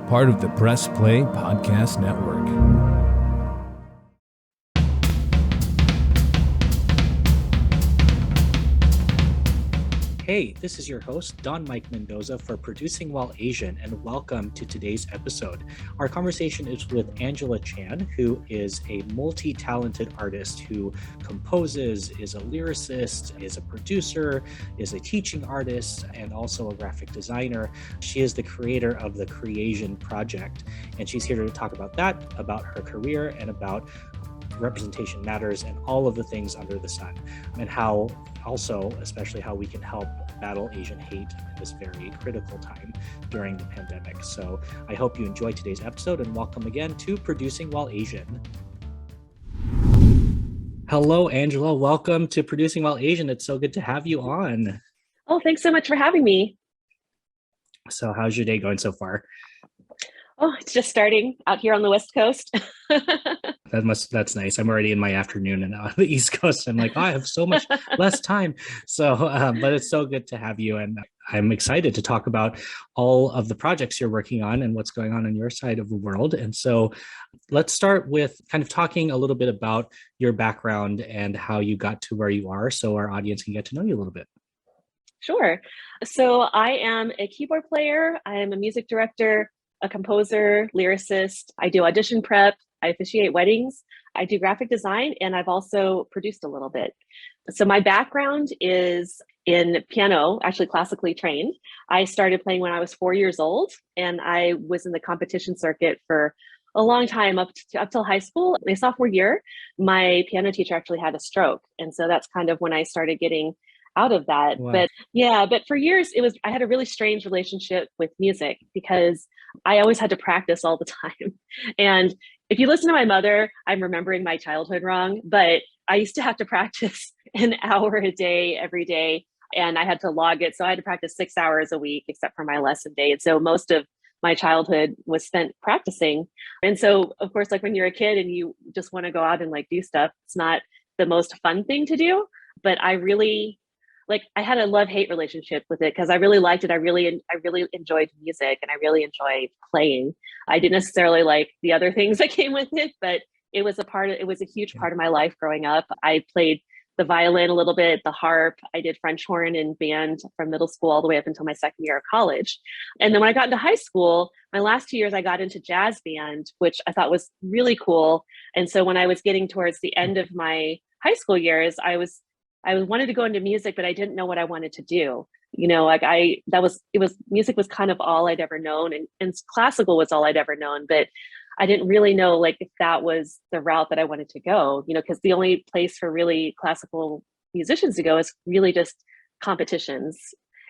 part of the Press Play Podcast Network. Hey, this is your host, Don Mike Mendoza for Producing While Asian, and welcome to today's episode. Our conversation is with Angela Chan, who is a multi-talented artist who composes, is a lyricist, is a producer, is a teaching artist, and also a graphic designer. She is the creator of the Cre8sian Project, and she's here to talk about that, about her career, and about representation matters and all of the things under the sun, and how also, especially how we can help battle Asian hate in this very critical time during the pandemic. So I hope you enjoyed today's episode, and welcome again to Producing While Asian. Hello, Angela. Welcome to Producing While Asian. It's so good to have you on. Oh, thanks so much for having me. So how's your day going so far? Oh, it's just starting out here on the West Coast. That's nice. I'm already in my afternoon and on the East Coast. I'm like, oh, I have so much less time. So, but it's so good to have you. And I'm excited to talk about all of the projects you're working on and what's going on your side of the world. And so let's start with kind of talking a little bit about your background and how you got to where you are, so our audience can get to know you a little bit. Sure. So I am a keyboard player. I am a music director, a composer, lyricist. I do audition prep. I officiate weddings. I do graphic design, and I've also produced a little bit. So my background is in piano, actually classically trained. I started playing when I was 4 years old, and I was in the competition circuit for a long time, up till high school. My sophomore year, my piano teacher actually had a stroke. And so that's kind of when I started getting out of that. Wow. But for years I had a really strange relationship with music because I always had to practice all the time. And if you listen to my mother, I'm remembering my childhood wrong, but I used to have to practice an hour a day, every day, and I had to log it. So I had to practice 6 hours a week, except for my lesson day. And so most of my childhood was spent practicing. And so, of course, like when you're a kid and you just want to go out and like do stuff, it's not the most fun thing to do, but I had a love-hate relationship with it because I really liked it. I really enjoyed music and I really enjoyed playing. I didn't necessarily like the other things that came with it, but it was a huge part of my life growing up. I played the violin a little bit, the harp. I did French horn in band from middle school all the way up until my second year of college. And then when I got into high school, my last 2 years, I got into jazz band, which I thought was really cool. And so when I was getting towards the end of my high school years, I wanted to go into music, but I didn't know what I wanted to do. Music was kind of all I'd ever known, and classical was all I'd ever known, but I didn't really know like if that was the route that I wanted to go, because the only place for really classical musicians to go is really just competitions.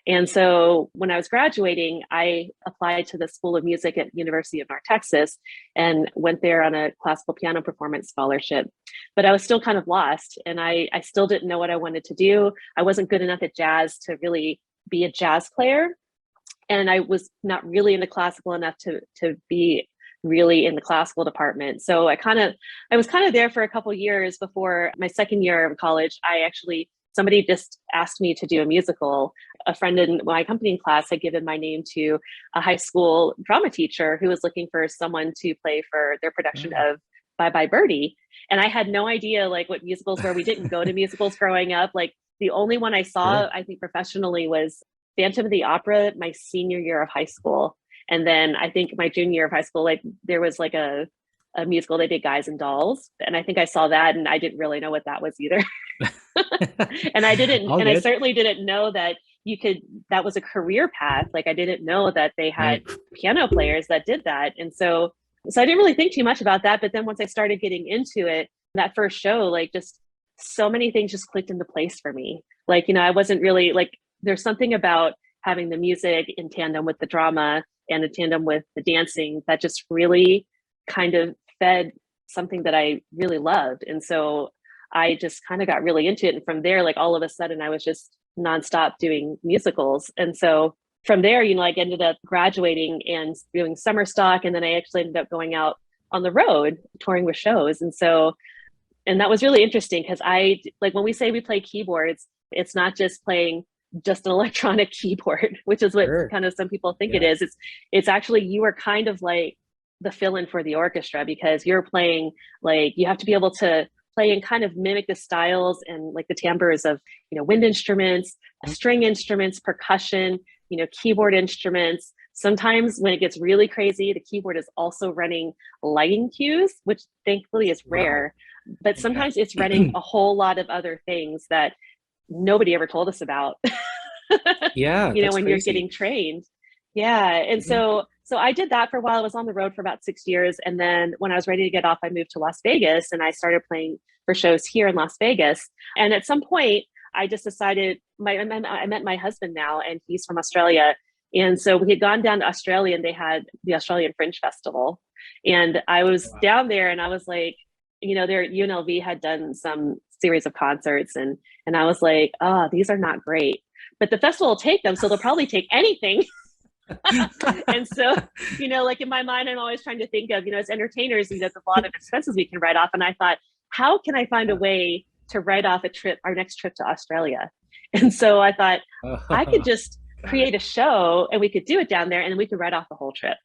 And so when I was graduating, I applied to the School of Music at University of North Texas and went there on a classical piano performance scholarship. But I was still kind of lost, and I still didn't know what I wanted to do. I wasn't good enough at jazz to really be a jazz player. And I was not really into classical enough to be really in the classical department. So I was kind of there for a couple of years before my second year of college. Somebody just asked me to do a musical. A friend in my accompanying class had given my name to a high school drama teacher who was looking for someone to play for their production of Bye Bye Birdie. And I had no idea like what musicals were. We didn't go to musicals growing up. Like the only one I saw, I think professionally, was Phantom of the Opera my senior year of high school. And then I think my junior year of high school, like there was like a musical they did, Guys and Dolls. And I think I saw that and I didn't really know what that was either. And I certainly didn't know that that was a career path. Like I didn't know that they had piano players that did that. And so I didn't really think too much about that. But then once I started getting into it, that first show, like just so many things just clicked into place for me. Like, I wasn't really like, there's something about having the music in tandem with the drama and in tandem with the dancing that just really kind of fed something that I really loved. And so I just kind of got really into it. And from there, like all of a sudden I was just nonstop doing musicals. And so from there, I ended up graduating and doing summer stock. And then I actually ended up going out on the road touring with shows. And that was really interesting because when we say we play keyboards, it's not just playing just an electronic keyboard, which is what Sure. kind of some people think it Yeah. is. It's actually, you are kind of like the fill-in for the orchestra, because you're playing, like, you have to be able to play and kind of mimic the styles and like the timbres of, wind instruments, string instruments, percussion, keyboard instruments. Sometimes when it gets really crazy, the keyboard is also running lighting cues, which thankfully is Wow. rare. But Yeah. sometimes it's running a whole lot of other things that nobody ever told us about. Yeah, that's When you're crazy. getting trained. Yeah. And Mhm. so I did that for a while. I was on the road for about 6 years. And then when I was ready to get off, I moved to Las Vegas and I started playing for shows here in Las Vegas. And at some point, I just decided I met my husband now, and he's from Australia. And so we had gone down to Australia and they had the Australian Fringe Festival. And I was Wow. down there and I was like, their UNLV had done some series of concerts, and I was like, oh, these are not great. But the festival will take them, so they'll probably take anything. And so, like in my mind, I'm always trying to think of, as entertainers, there's a lot of expenses we can write off. And I thought, how can I find a way to write off our next trip to Australia? And so I thought I could Oh, just got it. create a show and we could do it down there and then we could write off the whole trip.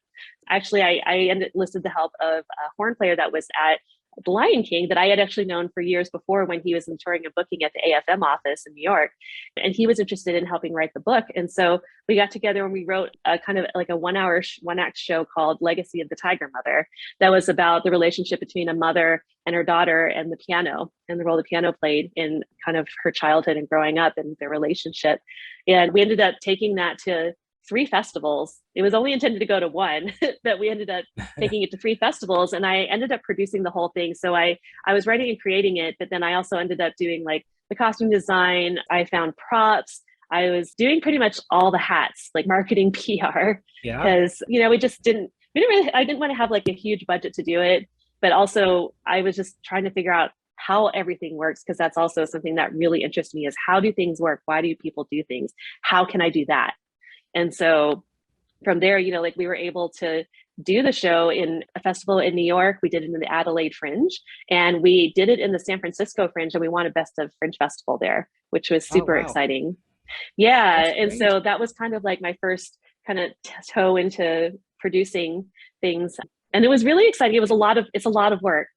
Actually, I enlisted the help of a horn player that was at the Lion King that I had actually known for years before when he was in touring and booking at the AFM office in New York. And he was interested in helping write the book. And so we got together and we wrote a kind of like a 1 hour, one act show called Legacy of the Tiger Mother. That was about the relationship between a mother and her daughter and the piano, and the role the piano played in kind of her childhood and growing up and their relationship. And we ended up taking that to 3 festivals. It was only intended to go to one, but we ended up taking it to 3 festivals, and I ended up producing the whole thing. So I was writing and creating it, but then I also ended up doing like the costume design. I found props. I was doing pretty much all the hats, like marketing, PR, Yeah. because I didn't want to have like a huge budget to do it, but also I was just trying to figure out how everything works, because that's also something that really interests me, is how do things work? Why do people do things? How can I do that? And so from there, like we were able to do the show in a festival in New York. We did it in the Adelaide Fringe, and we did it in the San Francisco Fringe, and we won a Best of Fringe Festival there, which was Oh, super wow. exciting. Yeah. That's And great. so that was kind of like my first kind of toe into producing things. And it was really exciting. It's a lot of work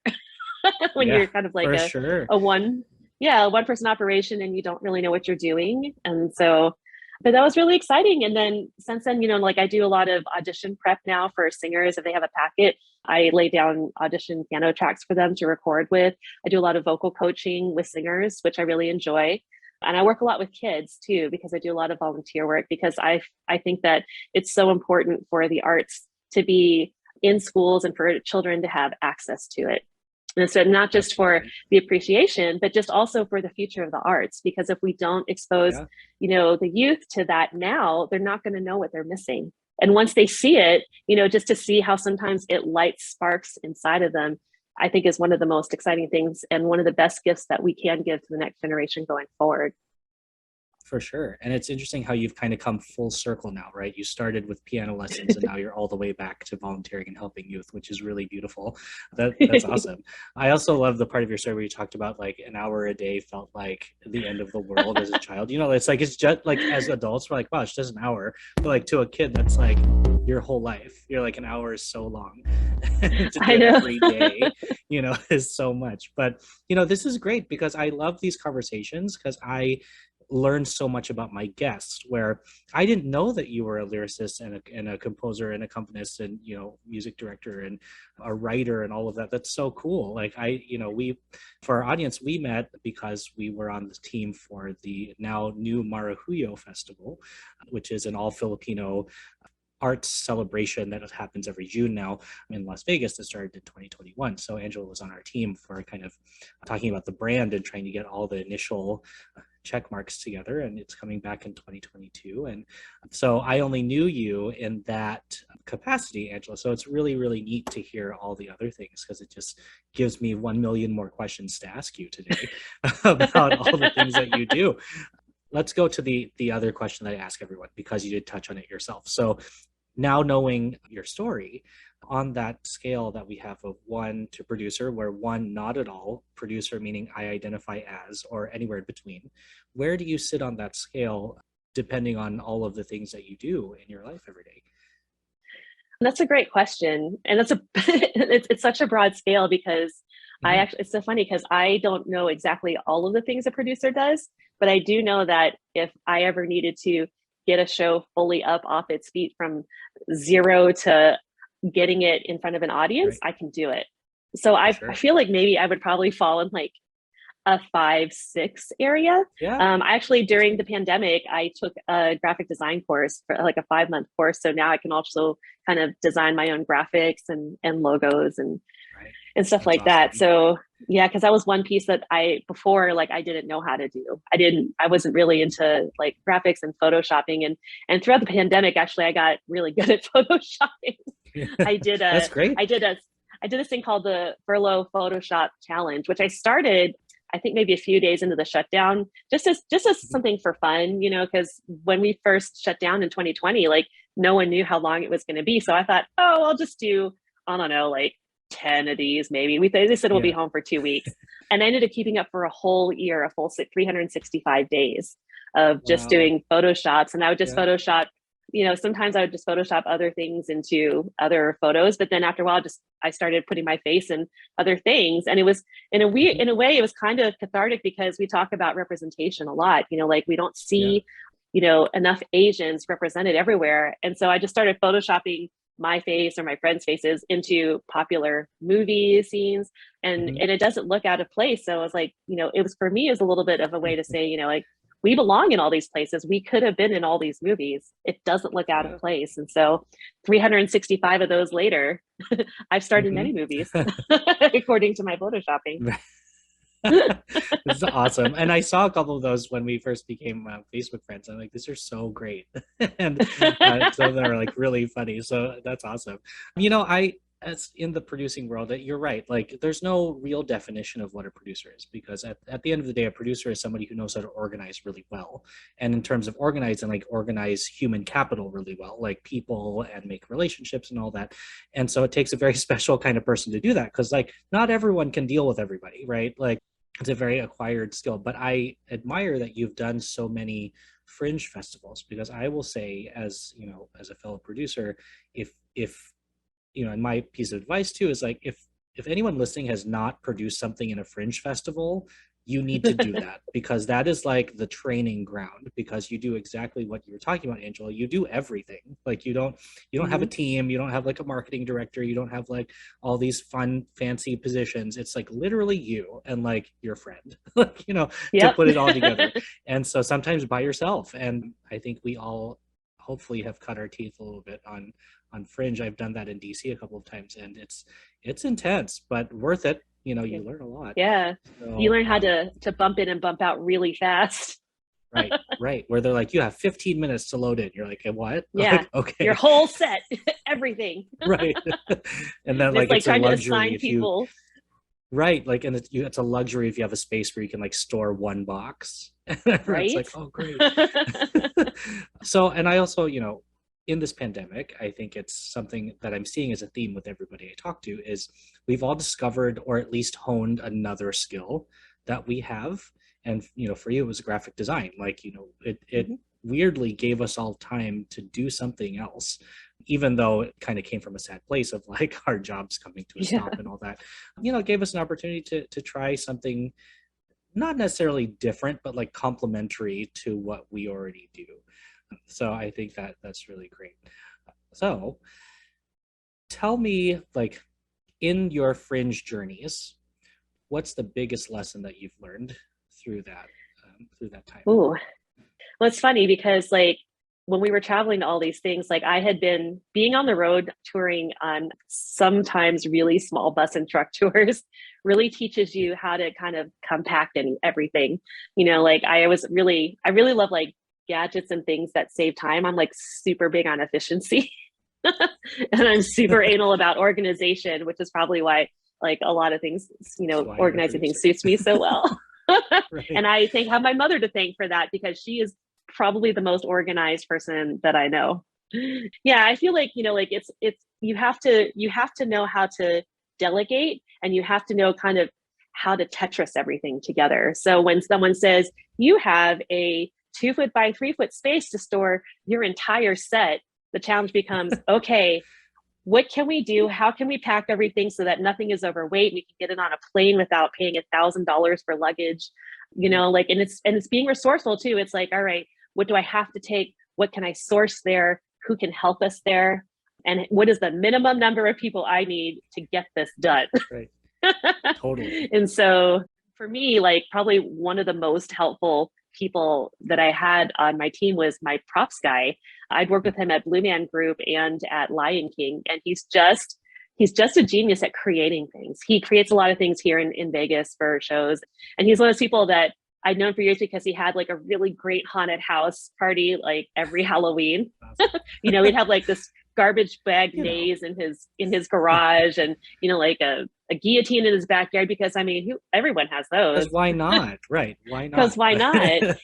when Yeah, you're kind of like for sure. a one, yeah, a one person operation and you don't really know what you're doing. And so, but that was really exciting. And then since then, like I do a lot of audition prep now for singers. If they have a packet, I lay down audition piano tracks for them to record with. I do a lot of vocal coaching with singers, which I really enjoy. And I work a lot with kids too, because I do a lot of volunteer work, because I think that it's so important for the arts to be in schools and for children to have access to it. And so not just for Absolutely. the appreciation, but just also for the future of the arts. Because if we don't expose, Yeah. the youth to that now, they're not going to know what they're missing. And once they see it, just to see how sometimes it lights sparks inside of them, I think is one of the most exciting things and one of the best gifts that we can give to the next generation going forward. For sure. And it's interesting how you've kind of come full circle now, right? You started with piano lessons and now you're all the way back to volunteering and helping youth, which is really beautiful. That's awesome. I also love the part of your story where you talked about like an hour a day felt like the end of the world as a child. It's just like as adults, we're like, wow, it's just an hour. But like to a kid, that's like your whole life. You're like, an hour is so long. To do I it know. every day, is so much. But this is great because I love these conversations because I learn so much about my guests where I didn't know that you were a lyricist and a composer and accompanist and music director and a writer and all of that. That's so cool. Like we, for our audience, we met because we were on the team for the now new Marahuyo Festival, which is an all Filipino arts celebration that happens every June now in Las Vegas that started in 2021. So Angela was on our team for kind of talking about the brand and trying to get all the initial check marks together, and it's coming back in 2022. And so I only knew you in that capacity, Angela. So it's really, really neat to hear all the other things because it just gives me 1 million more questions to ask you today about all the things that you do. Let's go to the other question that I ask everyone because you did touch on it yourself. So now knowing your story on that scale that we have of 1 to producer, where 1 not at all, producer meaning I identify as, or anywhere in between, where do you sit on that scale depending on all of the things that you do in your life every day? That's a great question. And that's it's such a broad scale because it's so funny because I don't know exactly all of the things a producer does, but I do know that if I ever needed to get a show fully up off its feet from zero to getting it in front of an audience, I can do it. So I feel like maybe I would probably fall in like a 5-6 area. I actually, during the pandemic, I took a graphic design course for like a 5-month course. So now I can also kind of design my own graphics and logos and stuff like that. So yeah, because that was one piece that before I didn't know how to do. I wasn't really into like graphics and photoshopping, and throughout the pandemic, actually, I got really good at photoshopping. That's great. I did this thing called the Furlough Photoshop Challenge, which I started, I think maybe a few days into the shutdown, just as something for fun, because when we first shut down in 2020, like no one knew how long it was going to be. So I thought, oh, I'll just do, I don't know, like 10 of these maybe. They said we'll be home for 2 weeks. And I ended up keeping up for a whole year, a full 365 days of just doing Photoshops. And I would just Photoshop, sometimes I would just Photoshop other things into other photos. But then after a while, I started putting my face in other things. And it was in a way, it was kind of cathartic because we talk about representation a lot, like we don't see, enough Asians represented everywhere. And so I just started Photoshopping my face or my friends' faces into popular movie scenes, and it doesn't look out of place. So I was like, it was, for me, is a little bit of a way to say, like, we belong in all these places. We could have been in all these movies. It doesn't look out of place. And so 365 of those later, I've starred in many movies according to my Photoshopping. This is awesome. And I saw a couple of those when we first became Facebook friends. I'm like, these are so great. And so they're like really funny. So that's awesome. As in the producing world, you're right. Like, there's no real definition of what a producer is, because at the end of the day, a producer is somebody who knows how to organize really well. And in terms of organize human capital really well, like people and make relationships and all that. And so it takes a very special kind of person to do that, because like not everyone can deal with everybody, right? Like, it's a very acquired skill. But I admire that you've done so many fringe festivals, because I will say, as a fellow producer, if and my piece of advice too is like, if anyone listening has not produced something in a fringe festival, you need to do that, because that is like the training ground, because you do exactly what you were talking about, Angela. You do everything. Like, you don't have a team, you don't have like a marketing director, you don't have like all these fun fancy positions. It's like literally you and like your friend, to put it all together. And so sometimes by yourself. And I think we all hopefully have cut our teeth a little bit on fringe. I've done that in DC a couple of times, and it's intense, but worth it. You learn a lot. Yeah. So, you learn how to bump in and bump out really fast. Right. Where they're like, you have 15 minutes to load in. You're like, what? Yeah. Like, okay. Your whole set, everything. Right. And then like, it's trying a to luxury assign if people. Right. Like, and it's a luxury if you have a space where you can like store one box. Right. It's like, oh, great. So, and I also, in this pandemic, I think it's something that I'm seeing as a theme with everybody I talk to, is we've all discovered, or at least honed, another skill that we have. And, for you, it was graphic design. Like, it weirdly gave us all time to do something else, even though it kind of came from a sad place of like our jobs coming to a stop and all that. It gave us an opportunity to try something not necessarily different, but like complementary to what we already do. So I think that's really great. So tell me, like, in your fringe journeys, what's the biggest lesson that you've learned through that time? Ooh, well, it's funny because like when we were traveling to all these things, like I had been being on the road touring on sometimes really small bus and truck tours really teaches you how to kind of compact everything. Like I really love like gadgets and things that save time. I'm like super big on efficiency and I'm super anal about organization, which is probably why like a lot of things, organizing things suits me so well. Right. And I have my mother to thank for that, because she is probably the most organized person that I know. Yeah, I feel like, like it's you have to know how to delegate, and you have to know kind of how to Tetris everything together. So when someone says you have a 2-foot by 3-foot space to store your entire set. The challenge becomes, okay, what can we do? How can we pack everything so that nothing is overweight? We can get it on a plane without paying $1,000 for luggage, like, and it's being resourceful too. It's like, all right, what do I have to take? What can I source there? Who can help us there? And what is the minimum number of people I need to get this done? Right. Totally. And so for me, like, probably one of the most helpful people that I had on my team was my props guy. I'd worked with him at Blue Man Group and at Lion King, and he's just a genius at creating things. He creates a lot of things here in Vegas for shows. And he's one of those people that I'd known for years because he had like a really great haunted house party, like every Halloween. We'd have like this garbage bag maze in his garage, and like a guillotine in his backyard, because everyone has those. Because why not? Right. Why not? Because why not?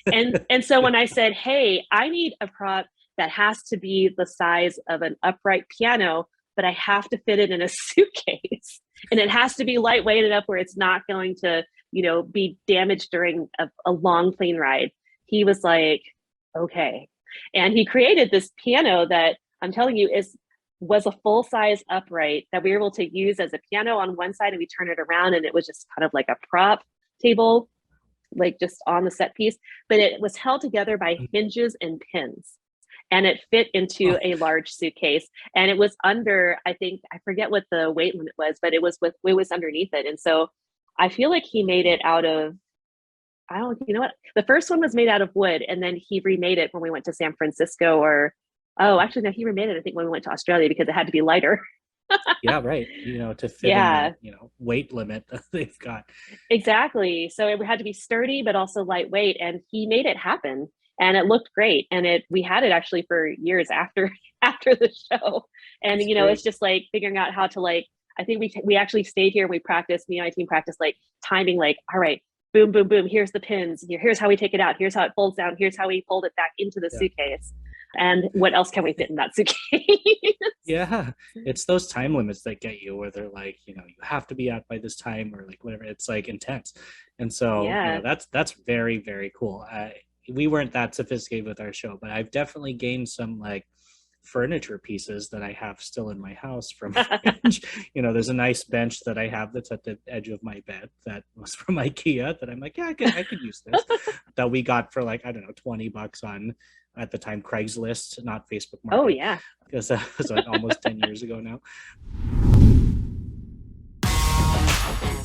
And so when I said, hey, I need a prop that has to be the size of an upright piano, but I have to fit it in a suitcase, and it has to be lightweight enough where it's not going to, be damaged during a long plane ride. He was like, okay. And he created this piano that I'm telling you was a full size upright that we were able to use as a piano on one side, and we turn it around and it was just kind of like a prop table, like just on the set piece, but it was held together by hinges and pins. And it fit into a large suitcase, and it was under, I forget what the weight limit was, but it was underneath it. And so I feel like he made it out of, the first one was made out of wood, and then he remade it when we went to San Francisco, he remade it, I think, when we went to Australia, because it had to be lighter. Yeah, right. To fit in the, weight limit that they've got. Exactly. So it had to be sturdy, but also lightweight, and he made it happen. And it looked great. And we had it actually for years after the show. And, it's just like figuring out how to, like, I think we actually stayed here and we practiced, me and my team practiced like timing, like, all right, boom, boom, boom. Here's the pins. Here's how we take it out. Here's how it folds down. Here's how we fold it back into the suitcase. And what else can we fit in that suitcase? Yeah. It's those time limits that get you, where they're like, you have to be out by this time, or like whatever. It's like intense. And so that's very, very cool. We weren't that sophisticated with our show, but I've definitely gained some like furniture pieces that I have still in my house from bench. There's a nice bench that I have that's at the edge of my bed that was from IKEA that I'm like, yeah, I could use this. That we got for like, I don't know, $20 on, at the time, Craigslist, not Facebook Market. Oh yeah. Because that was like almost 10 years ago now.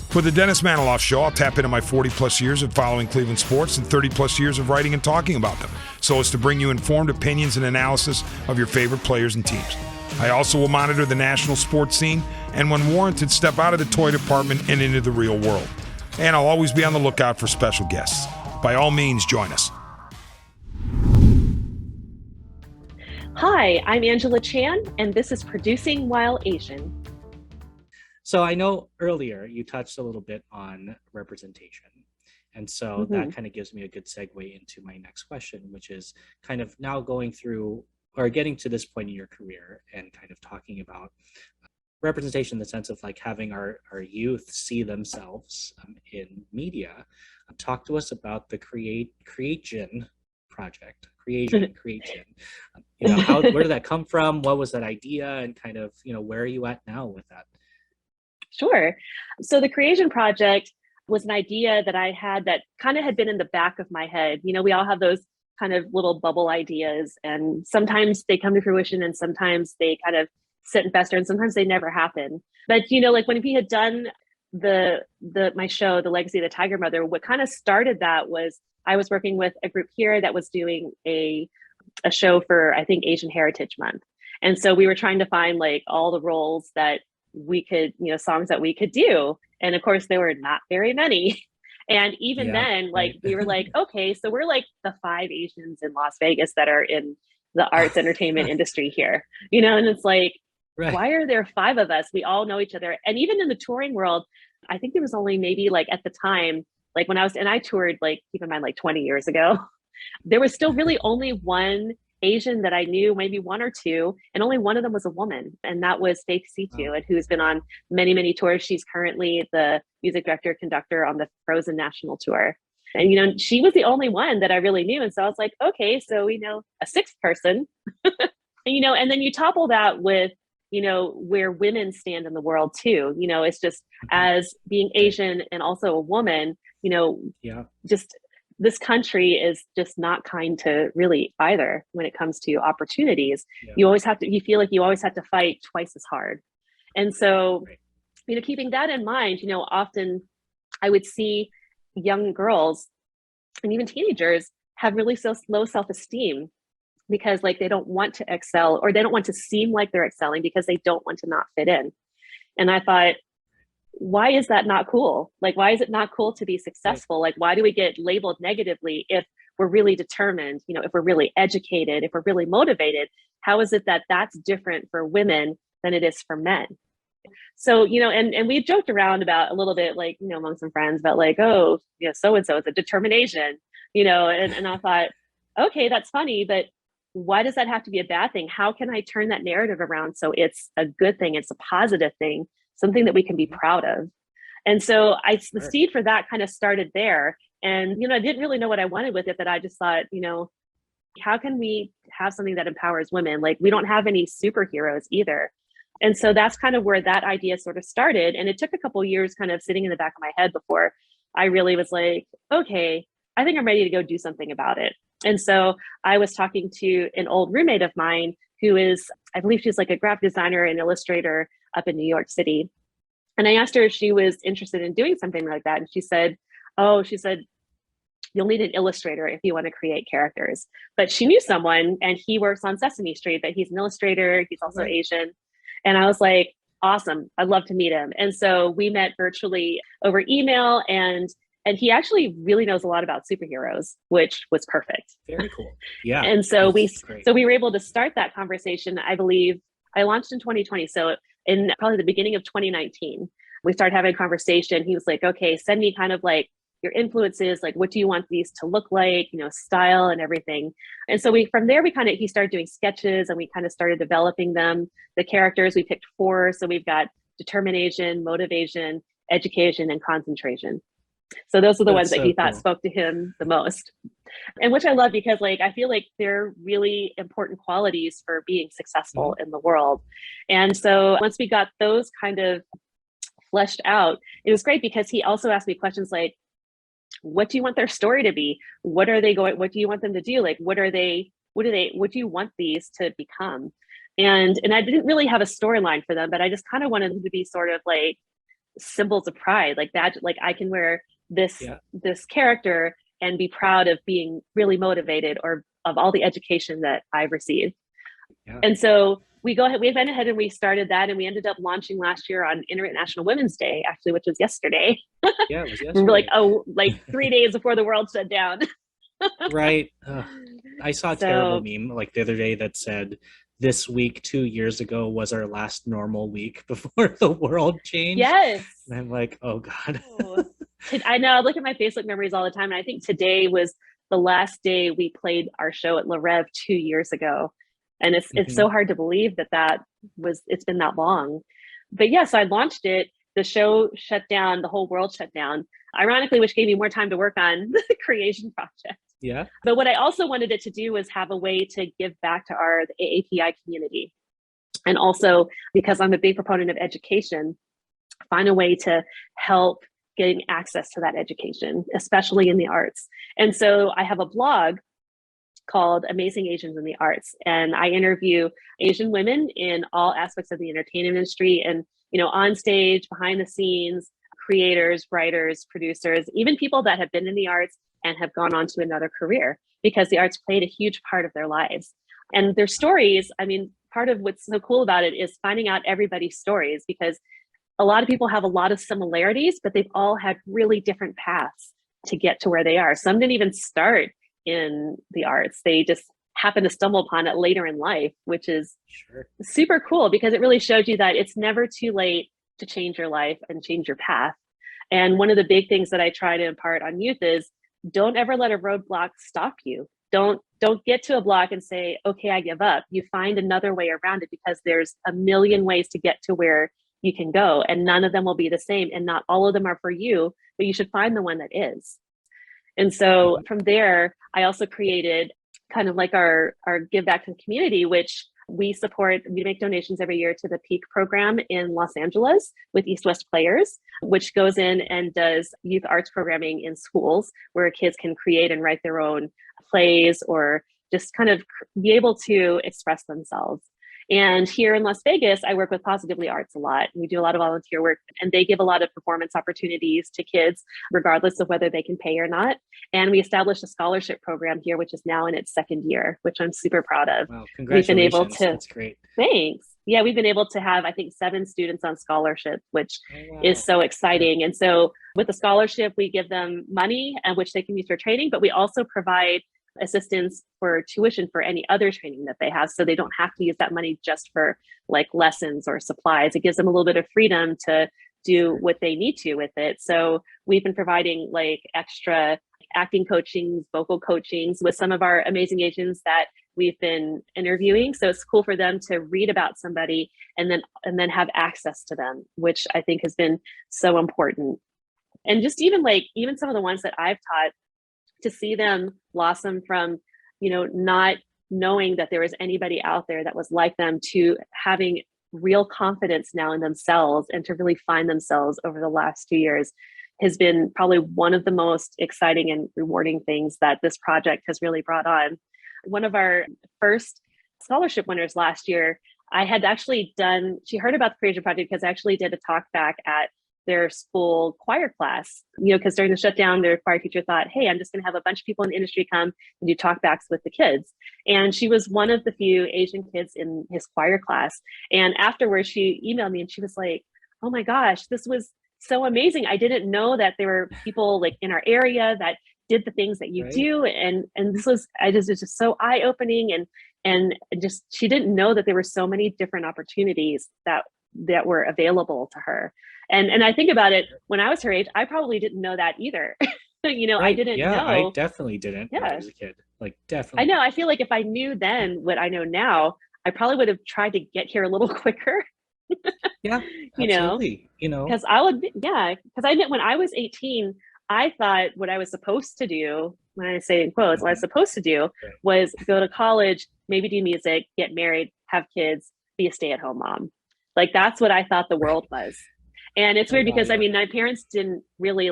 For the Dennis Maniloff Show, I'll tap into my 40-plus years of following Cleveland sports and 30-plus years of writing and talking about them, so as to bring you informed opinions and analysis of your favorite players and teams. I also will monitor the national sports scene, and when warranted, step out of the toy department and into the real world. And I'll always be on the lookout for special guests. By all means, join us. Hi, I'm Angela Chan, and this is Producing While Asian. So I know earlier you touched a little bit on representation. And so that kind of gives me a good segue into my next question, which is kind of now going through or getting to this point in your career and kind of talking about representation in the sense of like having our youth see themselves in media. Talk to us about the Cre8sian Project. Cre8sian. Where did that come from? What was that idea? And kind of, where are you at now with that? Sure. So the Cre8sian Project was an idea that I had that kind of had been in the back of my head. We all have those kind of little bubble ideas, and sometimes they come to fruition and sometimes they kind of sit and fester, and sometimes they never happen. But, like when we had done my show, The Legacy of the Tiger Mother, what kind of started that was I was working with a group here that was doing a show for, I think, Asian Heritage Month. And so we were trying to find like all the roles that we could, songs that we could do. And of course, there were not very many. And even then, like, we were like, okay, so we're like the 5 Asians in Las Vegas that are in the arts entertainment industry here, and it's like, why are there 5 of us? We all know each other. And even in the touring world, I think there was only maybe like at the time, like when I toured, like, keep in mind, like 20 years ago, there was still really only one Asian that I knew, maybe 1 or 2, and only one of them was a woman, and that was Faith Situ, and who's been on many, many tours. She's currently the music director, conductor on the Frozen National Tour. And, she was the only one that I really knew. And so I was like, okay, so we know a sixth person. And then you topple that with, where women stand in the world too. It's just as being Asian and also a woman, just this country is just not kind to really either when it comes to opportunities. Yeah. You feel like you always have to fight twice as hard. And so, keeping that in mind, often I would see young girls and even teenagers have really low self-esteem because they don't want to excel, or they don't want to seem like they're excelling because they don't want to not fit in. And I thought, why is that not cool? Why is it not cool to be successful? Why do we get labeled negatively if we're really determined, if we're really educated, if we're really motivated? How is it that that's different for women than it is for men? So, and we joked around about a little bit, among some friends about so-and-so is a determination, and I thought, okay, that's funny, but why does that have to be a bad thing? How can I turn that narrative around so it's a good thing, it's a positive thing, something that we can be proud of? And so the seed for that kind of started there. And, I didn't really know what I wanted with it, but I just thought, how can we have something that empowers women? We don't have any superheroes either. And so that's kind of where that idea sort of started. And it took a couple of years kind of sitting in the back of my head before I really was like, okay, I think I'm ready to go do something about it. And so I was talking to an old roommate of mine who is, I believe she's a graphic designer and illustrator up in New York City. And I asked her if she was interested in doing something like that. And she said, you'll need an illustrator if you want to create characters. But she knew someone, and he works on Sesame Street, but he's an illustrator. He's also Asian. And I was like, awesome, I'd love to meet him. And so we met virtually over email, and he actually really knows a lot about superheroes, which was perfect. Very cool. Yeah. And so we were able to start that conversation. I believe I launched in 2020. So in probably the beginning of 2019, we started having a conversation. He was like, okay, send me kind of your influences, what do you want these to look like, style and everything. And so from there, he started doing sketches, and we kind of started developing them. The characters, we picked 4. So we've got determination, motivation, education, and concentration. So those are the ones that he thought spoke to him the most. And which I love, because I feel like they're really important qualities for being successful in the world. And so once we got those kind of fleshed out, it was great because he also asked me questions like, what do you want their story to be? What do you want them to do? What do you want these to become? And I didn't really have a storyline for them, but I just kind of wanted them to be sort of symbols of pride, that, I can wear this character and be proud of being really motivated, or of all the education that I've received. Yeah. And so we went ahead and we started that, and we ended up launching last year on International Women's Day, actually, which was yesterday. Yeah, it was yesterday. We're 3 days before the world shut down. Right. I saw a terrible meme the other day that said, this week 2 years ago was our last normal week before the world changed. Yes. And I'm like, oh God. I know, I look at my Facebook memories all the time. And I think today was the last day we played our show at La Rev 2 years ago. And it's so hard to believe it's been that long. But yes, I launched it. The show shut down, the whole world shut down. Ironically, which gave me more time to work on the Cre8sian Project. Yeah. But what I also wanted it to do was have a way to give back to the AAPI community. And also, because I'm a big proponent of education, find a way to help getting access to that education, especially in the arts. And so I have a blog called Amazing Asians in the Arts. And I interview Asian women in all aspects of the entertainment industry, and, on stage, behind the scenes, creators, writers, producers, even people that have been in the arts and have gone on to another career, because the arts played a huge part of their lives. And their stories, part of what's so cool about it is finding out everybody's stories, because a lot of people have a lot of similarities, but they've all had really different paths to get to where they are. Some didn't even start in the arts. They just happen to stumble upon it later in life, which is super cool, because it really shows you that it's never too late to change your life and change your path. And one of the big things that I try to impart on youth is, don't ever let a roadblock stop you. Don't get to a block and say, okay, I give up. You find another way around it, because there's a million ways to get to where you can go, and none of them will be the same, and not all of them are for you, but you should find the one that is. And so from there, I also created kind of like our give back to the community, which we make donations every year to the Peak program in Los Angeles with East West Players, which goes in and does youth arts programming in schools where kids can create and write their own plays or just kind of be able to express themselves. And here in Las Vegas, I work with Positively Arts a lot. We do a lot of volunteer work, and they give a lot of performance opportunities to kids, regardless of whether they can pay or not. And we established a scholarship program here, which is now in its second year, which I'm super proud of. Wow, congratulations. We've been able to, that's great. Thanks. Yeah, we've been able to have, I think, 7 students on scholarship, which is so exciting. And so with the scholarship, we give them money, which they can use for training, but we also provide assistance for tuition for any other training that they have, so they don't have to use that money just for like lessons or supplies. It gives them a little bit of freedom to do what they need to with it. So we've been providing like extra acting coachings, vocal coachings with some of our amazing Asians that we've been interviewing. So it's cool for them to read about somebody and then have access to them, which I think has been so important. And just even some of the ones that I've taught, to see them blossom from, not knowing that there was anybody out there that was like them to having real confidence now in themselves and to really find themselves over the last 2 years has been probably one of the most exciting and rewarding things that this project has really brought on. One of our first scholarship winners last year, I had actually she heard about the Cre8sian Project because I actually did a talk back at their school choir class, because during the shutdown, their choir teacher thought, hey, I'm just going to have a bunch of people in the industry come and do talkbacks with the kids. And she was one of the few Asian kids in his choir class. And afterwards, she emailed me and she was like, oh my gosh, this was so amazing. I didn't know that there were people like in our area that did the things that you do. And this was, it's just so eye-opening. And just, she didn't know that there were so many different opportunities that were available to her. And I think about it, when I was her age, I probably didn't know that either. I didn't know. I definitely didn't when I was a kid. Like, definitely. I know. I feel like if I knew then what I know now, I probably would have tried to get here a little quicker. Yeah, absolutely. Because because I admit when I was 18, I thought what I was supposed to do, when I say in quotes, what I was supposed to do was go to college, maybe do music, get married, have kids, be a stay-at-home mom. Like, that's what I thought the world was. And it's weird because, my parents didn't really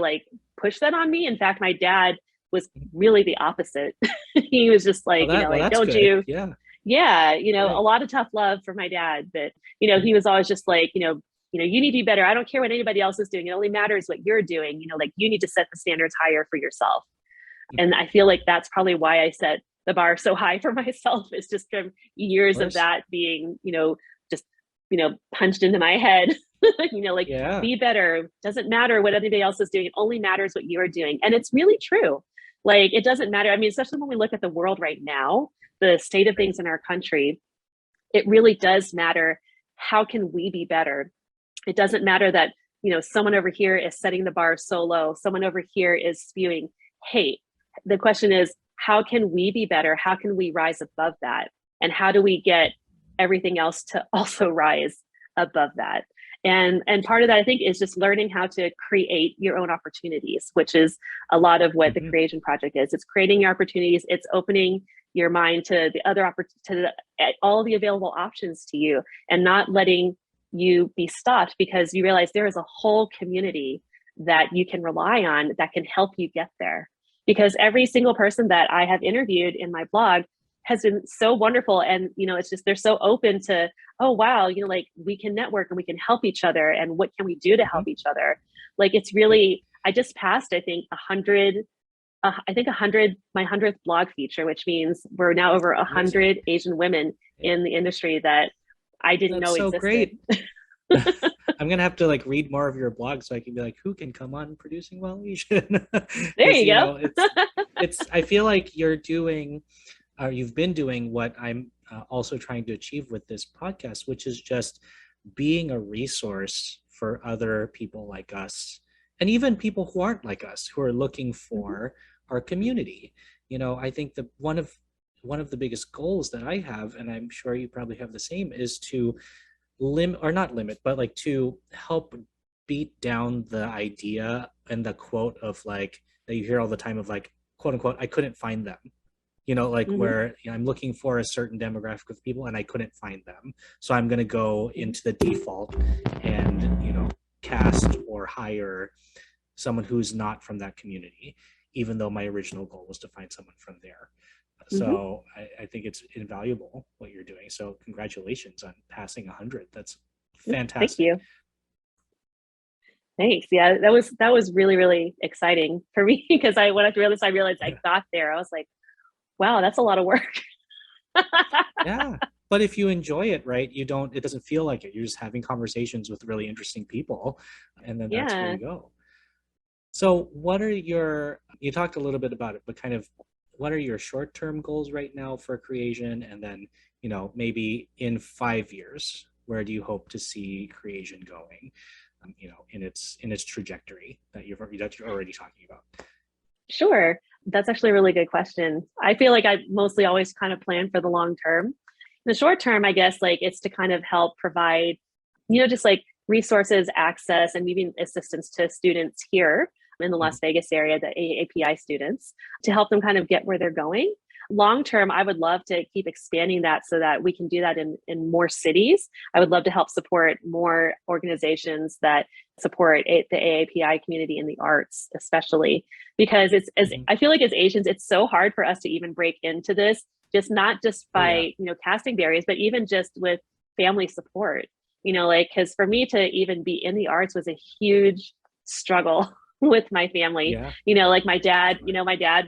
push that on me. In fact, my dad was really the opposite. He was just like, don't you? Yeah. A lot of tough love for my dad. But, he was always just like, you need to be better. I don't care what anybody else is doing. It only matters what you're doing. You need to set the standards higher for yourself. And I feel like that's probably why I set the bar so high for myself. It's just from years of that being, punched into my head. Be better. Doesn't matter what anybody else is doing. It only matters what you're doing. And it's really true. It doesn't matter. Especially when we look at the world right now, the state of things in our country, it really does matter. How can we be better? It doesn't matter that, someone over here is setting the bar so low. Someone over here is spewing hate. The question is, how can we be better? How can we rise above that? And how do we get everything else to also rise above that? And part of that, I think, is just learning how to create your own opportunities, which is a lot of what the Cre8sian Project is. It's creating your opportunities. It's opening your mind to the other all the available options to you, and not letting you be stopped because you realize there is a whole community that you can rely on that can help you get there. Because every single person that I have interviewed in my blog has been so wonderful. And, it's just, they're so open to, oh, wow, we can network and we can help each other. And what can we do to help each other? It's really, I just passed, I think 100, my 100th blog feature, which means we're now over 100 Asian women in the industry that I didn't know existed. Great. I'm going to have to read more of your blog so I can be like, who can come on Producing While Asian? There you go. I feel like you've been doing what I'm also trying to achieve with this podcast, which is just being a resource for other people like us, and even people who aren't like us, who are looking for our community. I think that one of the biggest goals that I have, and I'm sure you probably have the same, is to to help beat down the idea and the quote of that you hear all the time of quote unquote, I couldn't find them. Like Mhm. where I'm looking for a certain demographic of people and I couldn't find them. So I'm going to go into the default and, cast or hire someone who's not from that community, even though my original goal was to find someone from there. Mhm. So I think it's invaluable what you're doing. So congratulations on passing 100. That's fantastic. Thank you. Thanks. Yeah, that was really, really exciting for me because when I realized I got there, I was like, wow, that's a lot of work. Yeah. But if you enjoy it, right, it doesn't feel like it. You're just having conversations with really interesting people. And then that's where Yeah. you go. So you talked a little bit about it, but kind of what are your short-term goals right now for Cre8sian? And then, maybe in 5 years, where do you hope to see Cre8sian going, in its trajectory that you're already talking about? Sure. That's actually a really good question. I feel like I mostly always kind of plan for the long term. In the short term, I guess like it's to kind of help provide, just like resources, access, and even assistance to students here in the Las Vegas area, the AAPI students, to help them kind of get where they're going. Long term, I would love to keep expanding that so that we can do that in more cities. I would love to help support more organizations that support the AAPI community in the arts, especially because I feel like as Asians, it's so hard for us to even break into this, not just by, casting barriers, but even just with family support, because for me to even be in the arts was a huge struggle with my family. Like my dad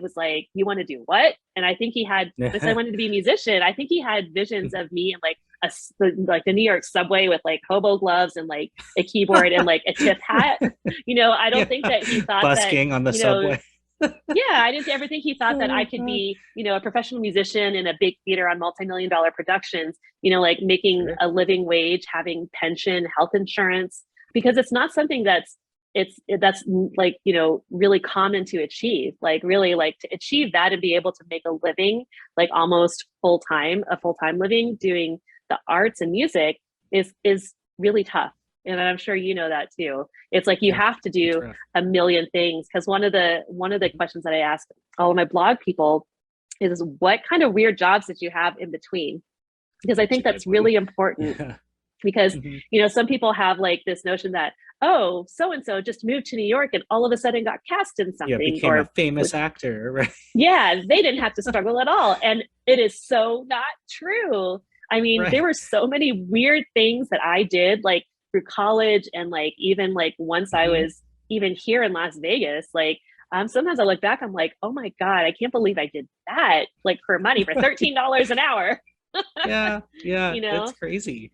was like, you want to do what? And I think he had, because I wanted to be a musician, I think he had visions of me in like the New York subway with like hobo gloves and like a keyboard and like a tip hat. I don't think that he thought busking on the subway. I didn't ever think he thought that I could be, a professional musician in a big theater on multi-million-dollar productions, like making a living wage, having pension, health insurance, because it's not something that's like, really common to achieve, like really like to achieve that and be able to make a living, like almost a full-time living doing the arts and music is really tough. And I'm sure you know that too. It's like you have to do a million things. Because one of the questions that I ask all of my blog people is, what kind of weird jobs did you have in between? Because I think that's really important. Because some people have like this notion that, oh, so and so just moved to New York and all of a sudden got cast in something, became a famous actor, right? Yeah, they didn't have to struggle at all, and it is so not true. I mean, there were so many weird things that I did, like through college, and like even like once I was even here in Las Vegas, like sometimes I look back, I'm like, oh my God, I can't believe I did that, like for money, for $13 an hour. Yeah, it's crazy.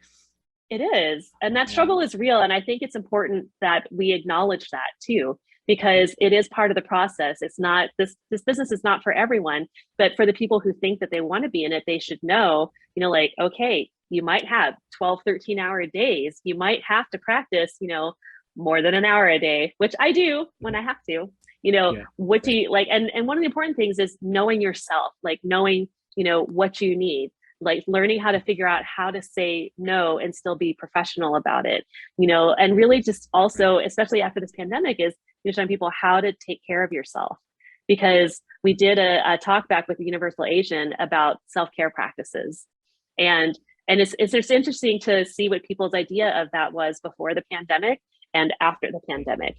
It is. And that struggle is real. And I think it's important that we acknowledge that too, because it is part of the process. It's not, this business is not for everyone, but for the people who think that they want to be in it, they should know, like, okay, you might have 12, 13-hour days. You might have to practice, more than an hour a day, which I do when I have to, what do you like? And one of the important things is knowing yourself, like knowing, what you need, like learning how to figure out how to say no and still be professional about it, and really just also, especially after this pandemic, is showing people how to take care of yourself. Because we did a talk back with Universal Asian about self-care practices. And it's just interesting to see what people's idea of that was before the pandemic and after the pandemic.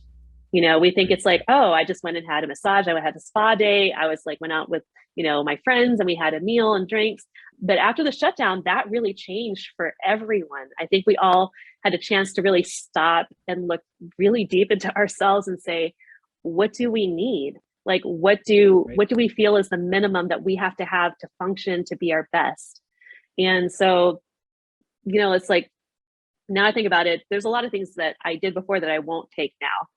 We think it's like, oh, I just went and had a massage. I had a spa day. I was like, went out with, my friends and we had a meal and drinks. But after the shutdown, that really changed for everyone. I think we all had a chance to really stop and look really deep into ourselves and say, what do we need? Like, what do we feel is the minimum that we have to function to be our best? And so, it's like, now I think about it, there's a lot of things that I did before that I won't take now.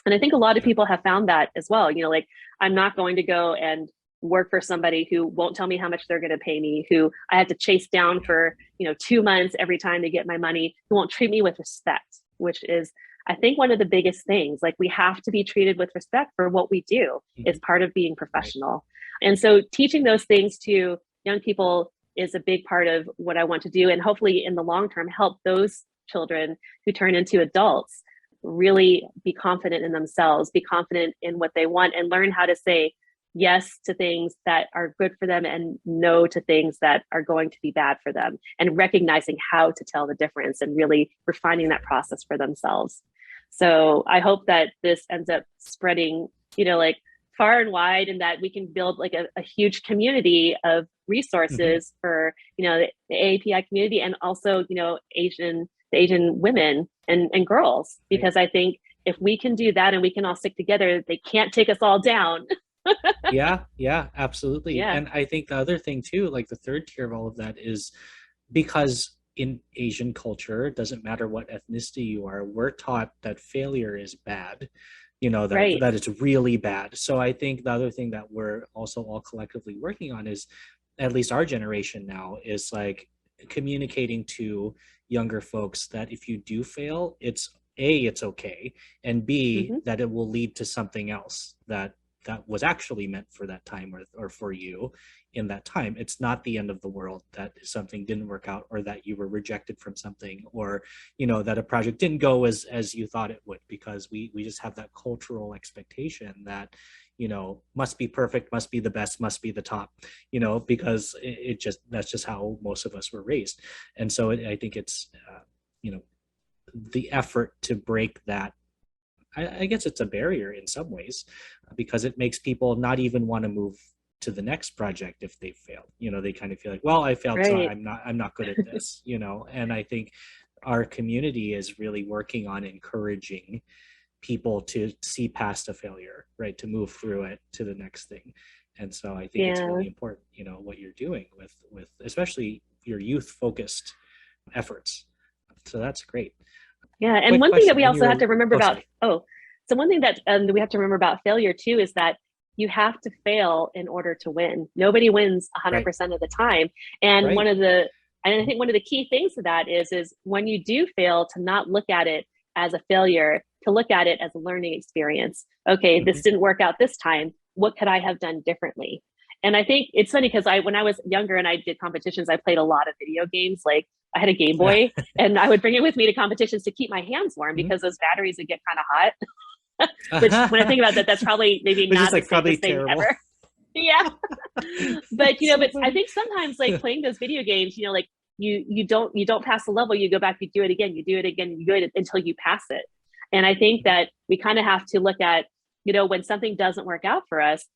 And I think a lot of people have found that as well. Like, I'm not going to go and work for somebody who won't tell me how much they're going to pay me, who I had to chase down for, 2 months every time they get my money, who won't treat me with respect, which is, I think, one of the biggest things. Like, we have to be treated with respect for what we do. It's part of being professional. And so teaching those things to young people is a big part of what I want to do. And hopefully in the long term, help those children who turn into adults really be confident in themselves, be confident in what they want, and learn how to say yes to things that are good for them and no to things that are going to be bad for them, and recognizing how to tell the difference and really refining that process for themselves. So I hope that this ends up spreading, like far and wide, and that we can build like a huge community of resources for, the AAPI community, and also, Asian women and girls, because I think if we can do that and we can all stick together, they can't take us all down. Yeah, absolutely. Yeah. And I think the other thing too, like the third tier of all of that, is because in Asian culture, it doesn't matter what ethnicity you are, we're taught that failure is bad, that it's really bad. So I think the other thing that we're also all collectively working on is, at least our generation now, is like communicating to younger folks that if you do fail, it's okay, and B, that it will lead to something else that was actually meant for that time, or for you in that time. It's not the end of the world that something didn't work out, or that you were rejected from something, or that a project didn't go as you thought it would, because we just have that cultural expectation that must be perfect, must be the best, must be the top, because that's just how most of us were raised. And so I think it's the effort to break that, I guess it's a barrier in some ways, because it makes people not even want to move to the next project if they failed. They kind of feel like, well, I failed, so I'm not good at this, And I think our community is really working on encouraging people to see past a failure, right? To move through it to the next thing. And so I think it's really important, what you're doing with especially your youth focused efforts. So that's great. Yeah. And one thing that we also have to remember about, so one thing that we have to remember about failure too, is that you have to fail in order to win. Nobody wins 100% of the time. And I think one of the key things to that is when you do fail, to not look at it as a failure, to look at it as a learning experience. Okay, this didn't work out this time. What could I have done differently? And I think it's funny because when I was younger and I did competitions, I played a lot of video games. Like I had a Game Boy and I would bring it with me to competitions to keep my hands warm, because those batteries would get kind of hot. Which when I think about that, that's probably maybe not the safest thing ever. Yeah. But I think sometimes like playing those video games, like you don't pass the level, you go back, you do it again, you do it until you pass it. And I think that we kind of have to look at, when something doesn't work out for us,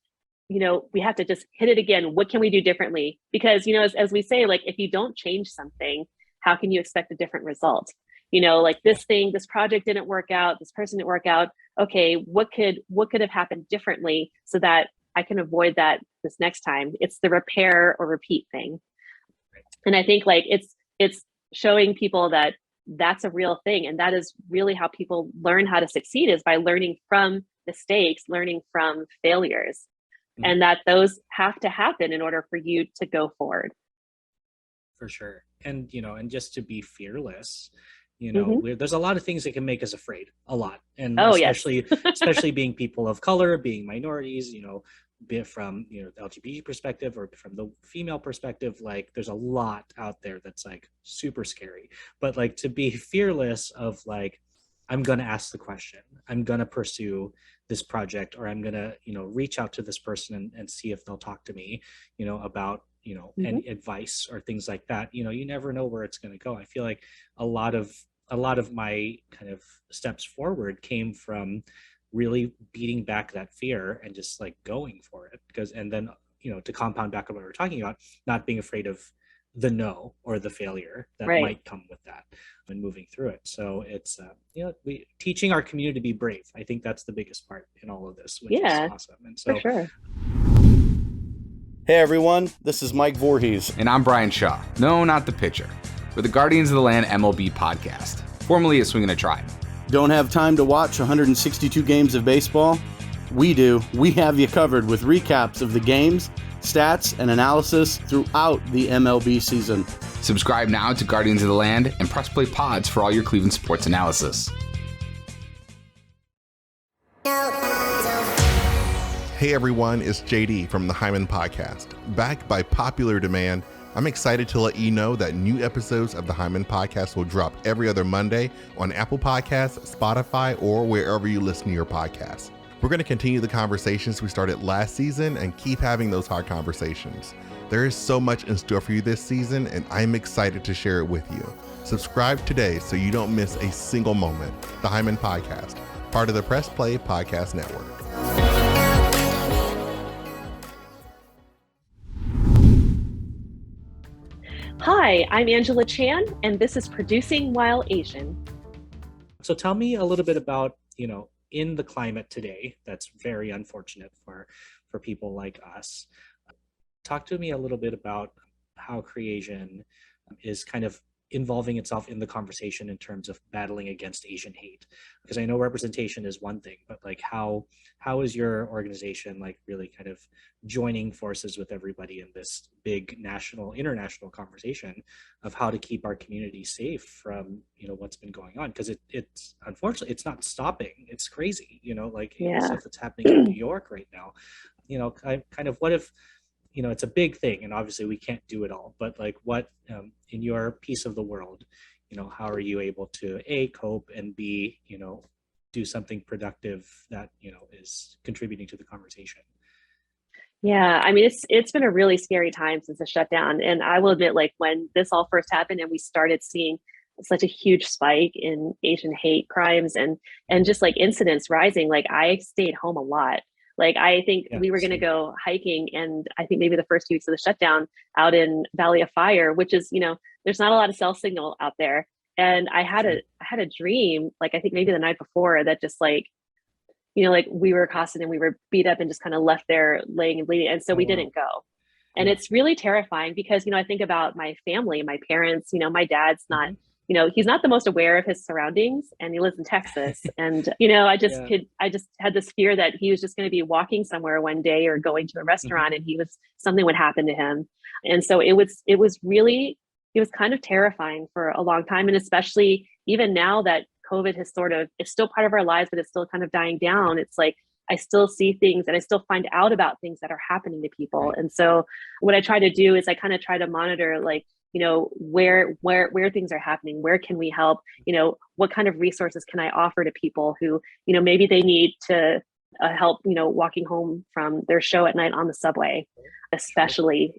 we have to just hit it again. What can we do differently? Because, as we say, like, if you don't change something, how can you expect a different result? Like this project didn't work out, this person didn't work out. Okay, what could have happened differently so that I can avoid that this next time? It's the repair or repeat thing. And I think like it's showing people that that's a real thing. And that is really how people learn how to succeed, is by learning from mistakes, learning from failures, and that those have to happen in order for you to go forward. For sure. And, and just to be fearless, there's a lot of things that can make us afraid, a lot. And especially being people of color, being minorities, be it from, the LGBT perspective or from the female perspective, like there's a lot out there that's like super scary. But like to be fearless of like, I'm going to ask the question, I'm going to pursue this project, or I'm going to, reach out to this person and see if they'll talk to me, about, any advice or things like that. You never know where it's going to go. I feel like a lot of my kind of steps forward came from really beating back that fear and just like going for it, and then, to compound back on what we were talking about, not being afraid of the no or the failure that might come with that and moving through it. So it's, we teaching our community to be brave. I think that's the biggest part in all of this, which is awesome. And so, for sure. Hey everyone, this is Mike Voorhees. And I'm Brian Shaw. No, not the pitcher. We're the Guardians of the Land MLB podcast, formerly a Swinging a Tribe. Don't have time to watch 162 games of baseball? We do. We have you covered with recaps of the games, stats, and analysis throughout the MLB season. Subscribe now to Guardians of the Land and press play pods for all your Cleveland sports analysis. Hey everyone, it's JD from the Hyman Podcast. Backed by popular demand, I'm excited to let you know that new episodes of the Hyman Podcast will drop every other Monday on Apple Podcasts, Spotify, or wherever you listen to your podcasts. We're going to continue the conversations we started last season and keep having those hard conversations. There is so much in store for you this season, and I'm excited to share it with you. Subscribe today so you don't miss a single moment. The Hyman Podcast, part of the Press Play Podcast Network. Hi, I'm Angela Chan, and this is Producing While Asian. So tell me a little bit about, in the climate today, that's very unfortunate for people like us. Talk to me a little bit about how Cre8sian is kind of involving itself in the conversation in terms of battling against Asian hate. Because I know representation is one thing, but like how is your organization like really kind of joining forces with everybody in this big international conversation of how to keep our community safe from, what's been going on? Because it's unfortunately, it's not stopping. It's crazy, the stuff that's happening in New York right now. Kind of what if, it's a big thing and obviously we can't do it all, but like what in your piece of the world, how are you able to A, cope, and B, do something productive that, is contributing to the conversation? Yeah, I mean, it's been a really scary time since the shutdown. And I will admit, like when this all first happened and we started seeing such a huge spike in Asian hate crimes and just like incidents rising, like I stayed home a lot. Like, I think we were going to go hiking, and I think maybe the first 2 weeks of the shutdown out in Valley of Fire, which is, there's not a lot of cell signal out there. And I had a dream, like, I think maybe the night before, that just like, like we were accosted and we were beat up and just kind of left there laying and bleeding. And so we didn't go. And it's really terrifying because, I think about my family, my parents, my dad's not, he's not the most aware of his surroundings, and he lives in Texas. And, I just had this fear that he was just going to be walking somewhere one day or going to a restaurant and something would happen to him. And so it was kind of terrifying for a long time. And especially even now that COVID it's still part of our lives, but it's still kind of dying down. It's like, I still see things and I still find out about things that are happening to people. Right. And so what I try to do is I kind of try to monitor, like, where things are happening, where can we help, what kind of resources can I offer to people who, maybe they need to help, walking home from their show at night on the subway, especially.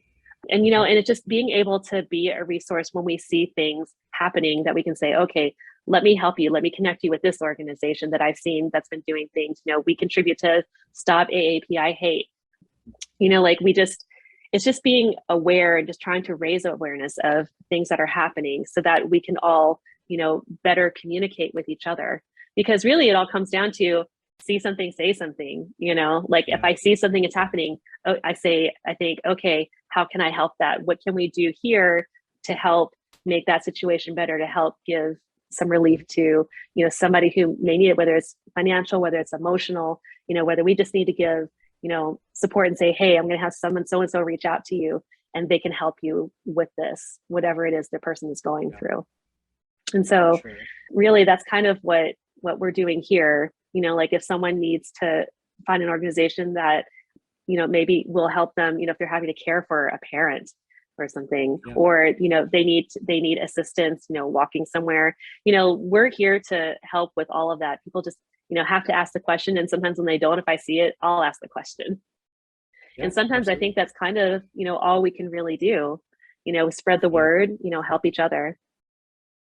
And, and it's just being able to be a resource when we see things happening that we can say, okay, let me help you. Let me connect you with this organization that I've seen that's been doing things. We contribute to Stop AAPI Hate. It's just being aware and just trying to raise awareness of things that are happening so that we can all, better communicate with each other. Because really it all comes down to see something, say something, if I see something is happening, I think, okay, how can I help that? What can we do here to help make that situation better, to help give some relief to, somebody who may need it, whether it's financial, whether it's emotional, whether we just need to give, support and say, hey, I'm going to have someone so-and-so reach out to you and they can help you with this, whatever it is the person is going through. And so really that's kind of what we're doing here. Like if someone needs to find an organization that, maybe will help them, if they're having to care for a parent or something, or, they need assistance, walking somewhere, we're here to help with all of that. People just, have to ask the question. And sometimes when they don't, if I see it, I'll ask the question. And sometimes I think that's kind of, all we can really do, spread the word, help each other.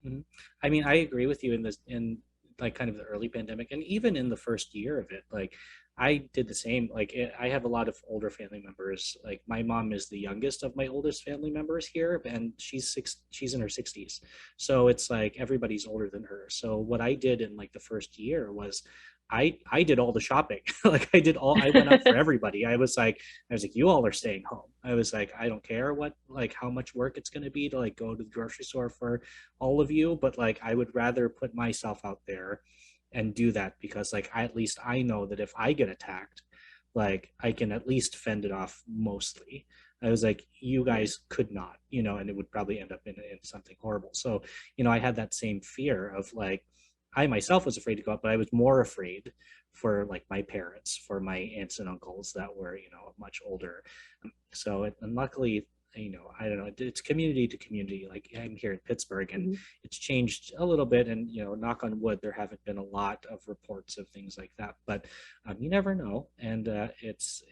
Mm-hmm. I mean, I agree with you in like kind of the early pandemic, and even in the first year of it, like I did the same. Like I have a lot of older family members. Like my mom is the youngest of my oldest family members here, and she's in her 60s. So it's like everybody's older than her. So what I did in like the first year was I did all the shopping. Like I went out for everybody. I was like, you all are staying home. I was like, I don't care how much work it's going to be to like go to the grocery store for all of you. But like, I would rather put myself out there and do that because like, at least I know that if I get attacked, like I can at least fend it off mostly. I was like, you guys could not, and it would probably end up in something horrible. So, I had that same fear of like, I myself was afraid to go out, but I was more afraid for like my parents, for my aunts and uncles that were, much older. So, and luckily, I don't know, it's community to community. Like I'm here in Pittsburgh, and it's changed a little bit, and knock on wood, there haven't been a lot of reports of things like that, but you never know. And it's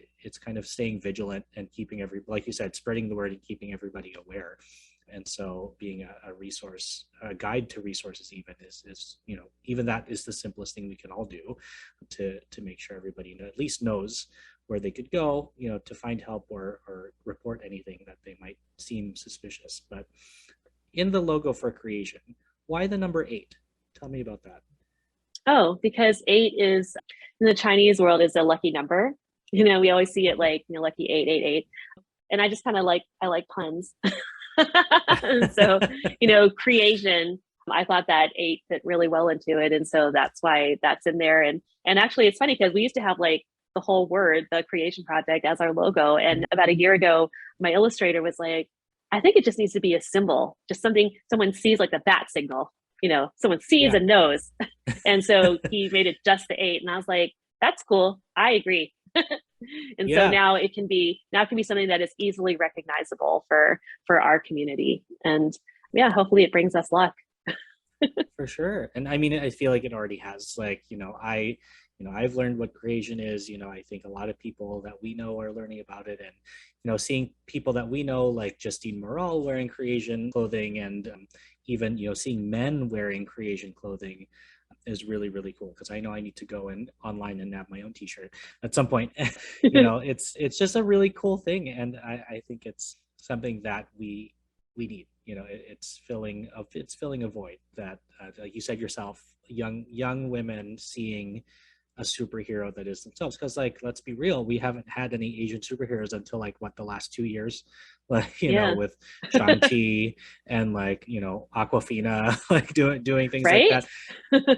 kind of staying vigilant and keeping like you said, spreading the word and keeping everybody aware. And so being a resource, a guide to resources even is even that is the simplest thing we can all do to make sure everybody at least knows where they could go, to find help or report anything that they might seem suspicious. But in the logo for Cre8sian, why the number 8? Tell me about that. Oh, because 8 is, in the Chinese world, is a lucky number. We always see it like, lucky 888. And I just kind of I like puns. So, Cre8sian, I thought that 8 fit really well into it. And so that's why that's in there. And actually it's funny because we used to have the whole word, the Cre8sian Project, as our logo. And about a year ago, my illustrator was like, I think it just needs to be a symbol, just something someone sees, like the bat signal, someone sees and knows. And so he made it just the 8. And I was like, that's cool. I agree. And so now it can be something that is easily recognizable for our community. And hopefully it brings us luck. For sure. And I mean, I feel like it already has, I've learned what Cre8sian is. I think a lot of people that we know are learning about it, and seeing people that we know like Justine Morale wearing Cre8sian clothing, and even seeing men wearing Cre8sian clothing is really, really cool, because I know I need to go online and have my own t-shirt at some point. It's just a really cool thing, and I think it's something that we need. It's filling a void that, like you said yourself, young women seeing a superhero that is themselves. Because let's be real, we haven't had any Asian superheroes until the last 2 years, with Shang-Chi and Aquafina doing things like that.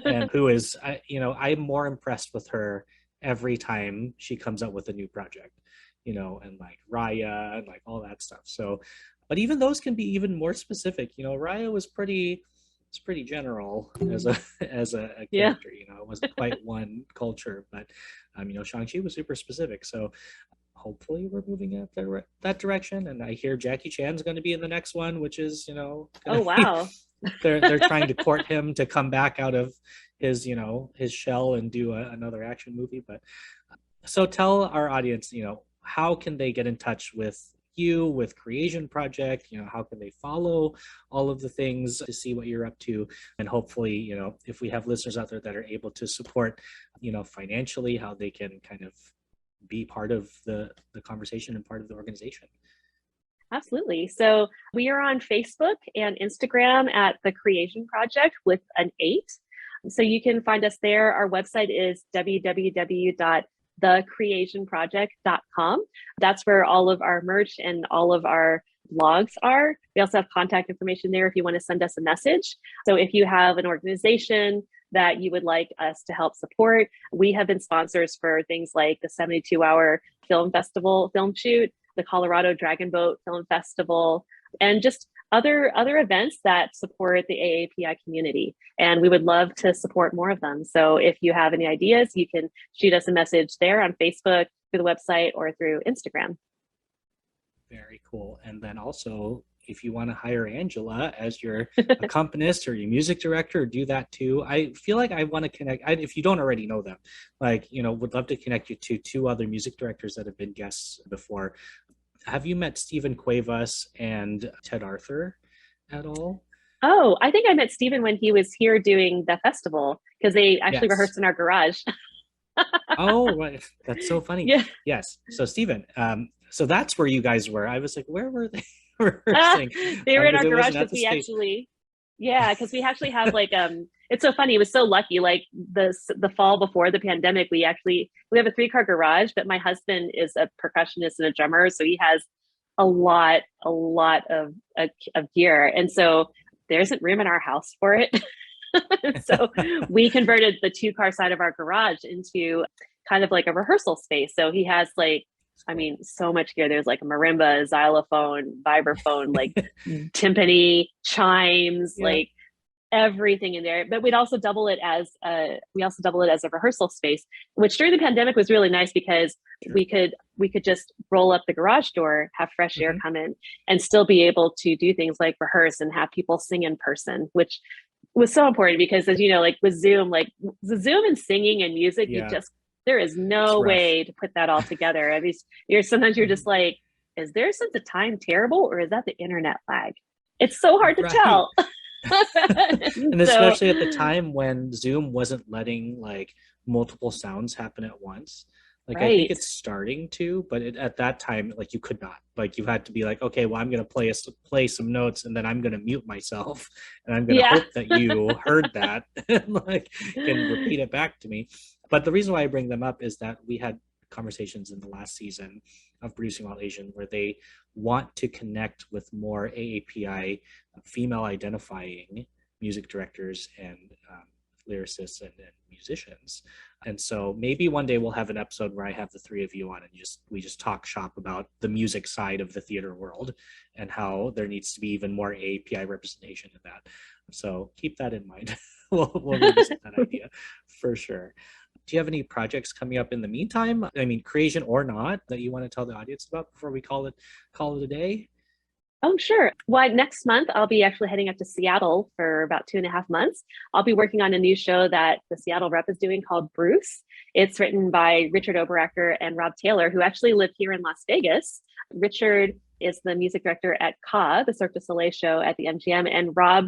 And who is I'm more impressed with her every time she comes out with a new project, and Raya and all that stuff. So, but even those can be even more specific. Raya was pretty general as a character. It wasn't quite one culture, but Shang-Chi was super specific. So hopefully we're moving in that direction. And I hear Jackie Chan's going to be in the next one, which is oh wow. they're trying to court him to come back out of his his shell and do another action movie. But so tell our audience, how can they get in touch with you, with Cre8sian Project? How can they follow all of the things to see what you're up to? And hopefully, if we have listeners out there that are able to support, financially, how they can kind of be part of the conversation and part of the organization. Absolutely. So we are on Facebook and Instagram at the Cre8sian Project with an 8. So you can find us there. Our website is www.thecreationproject.com. That's where all of our merch and all of our blogs are. We also have contact information there if you want to send us a message. So if you have an organization that you would like us to help support, we have been sponsors for things like the 72-hour film festival film shoot, the Colorado Dragon Boat Film Festival, and just other events that support the AAPI community. And we would love to support more of them. So if you have any ideas, you can shoot us a message there on Facebook, through the website, or through Instagram. Very cool. And then also, if you want to hire Angela as your accompanist or your music director, do that too. I feel like I want to connect, if you don't already know them, would love to connect you to 2 other music directors that have been guests before. Have you met Stephen Cuevas and Ted Arthur at all? Oh, I think I met Stephen when he was here doing the festival, because they actually rehearsed in our garage. Oh, that's so funny. Yeah. Yes. So Stephen, so that's where you guys were. I was like, where were they rehearsing? They were in our garage because we actually, because we actually have it's so funny. It was so lucky. The fall before the pandemic, we have a 3-car garage, but my husband is a percussionist and a drummer, so he has a lot of gear, and so there isn't room in our house for it. So we converted the 2-car side of our garage into kind of like a rehearsal space. So he has so much gear. There's a marimba, xylophone, vibraphone, timpani, chimes, everything in there. But we'd also double it as a rehearsal space, which during the pandemic was really nice because we could just roll up the garage door, have fresh air come in, and still be able to do things like rehearse and have people sing in person, which was so important because, as you know, like with Zoom, like the Zoom and singing and music, there is no way to put that all together. I mean, sometimes you're just like, is their sense of time terrible, or is that the internet lag? It's so hard to tell. And especially at the time when Zoom wasn't letting like multiple sounds happen at once. Like I think it's starting to, but at that time, like you could not. Like you had to be like, okay, well, I'm going to play some notes, and then I'm going to mute myself, and I'm going to hope that you heard that and like can repeat it back to me. But the reason why I bring them up is that we had conversations in the last season of Producing While Asian where they want to connect with more AAPI female identifying music directors and lyricists and musicians. And so maybe one day we'll have an episode where I have the three of you on and we just talk shop about the music side of the theater world and how there needs to be even more AAPI representation in that. So keep that in mind. we'll revisit that idea for sure. Do you have any projects coming up in the meantime? I mean, Cre8sian or not, that you want to tell the audience about before we call it a day? Oh, sure. Well, next month, I'll be actually heading up to Seattle for about 2.5 months. I'll be working on a new show that the Seattle rep is doing called Bruce. It's written by Richard Oberacker and Rob Taylor, who actually live here in Las Vegas. Richard is the music director at CA, the Cirque du Soleil show at the MGM, and Rob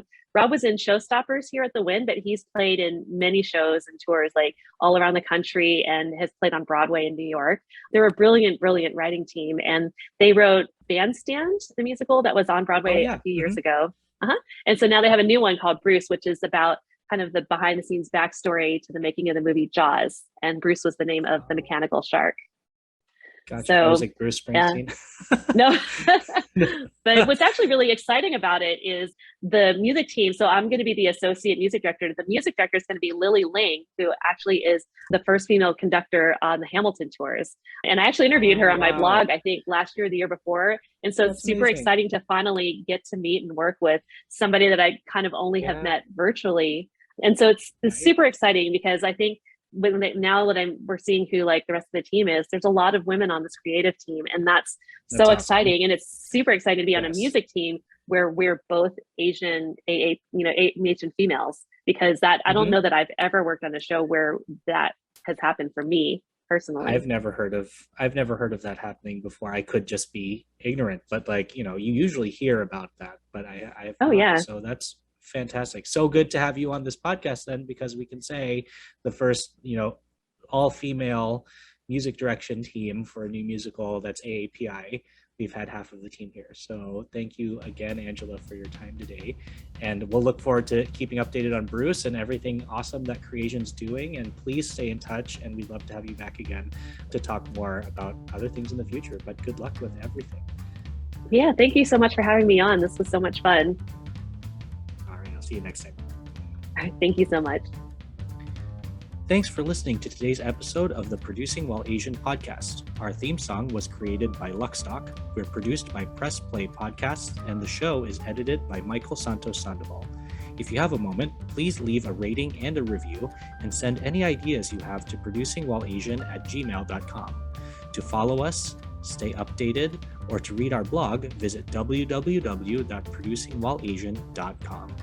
was in Showstoppers here at the Wynn, but he's played in many shows and tours like all around the country and has played on Broadway in New York. They're a brilliant, brilliant writing team. And they wrote Bandstand, the musical that was on Broadway a few years ago. And so now they have a new one called Bruce, which is about kind of the behind the scenes backstory to the making of the movie Jaws. And Bruce was the name of the mechanical shark. Gotcha. So, I was like Bruce Springsteen. No, but what's actually really exciting about it is the music team. So I'm going to be the associate music director. The music director is going to be Lily Ling, who actually is the first female conductor on the Hamilton tours. And I actually interviewed her on my blog, I think last year or the year before. And so it's super exciting to finally get to meet and work with somebody that I kind of only have met virtually. And so it's super exciting because I think now that we're seeing who like the rest of the team is, there's a lot of women on this creative team, and that's so awesome. Exciting. And it's super exciting to be on a music team where we're both Asian, Asian females, because that I don't know that I've ever worked on a show where that has happened for me personally. I've never heard of that happening before. I could just be ignorant, but like, you usually hear about that, but I have not. So that's fantastic. So good to have you on this podcast then, because we can say the first, all female music direction team for a new musical that's AAPI. We've had half of the team here. So thank you again, Angela, for your time today. And we'll look forward to keeping updated on Bruce and everything awesome that Cre8sian's doing. And please stay in touch. And we'd love to have you back again to talk more about other things in the future. But good luck with everything. Yeah, thank you so much for having me on. This was so much fun. See you next time. All right, thank you so much. Thanks for listening to today's episode of the Producing While Asian podcast. Our theme song was created by Luckstock. We're produced by Press Play Podcasts, and the show is edited by Michael Santos Sandoval. If you have a moment, please leave a rating and a review, and send any ideas you have to producingwhileasian@gmail.com. To follow us, stay updated, or to read our blog, visit www.producingwhileasian.com.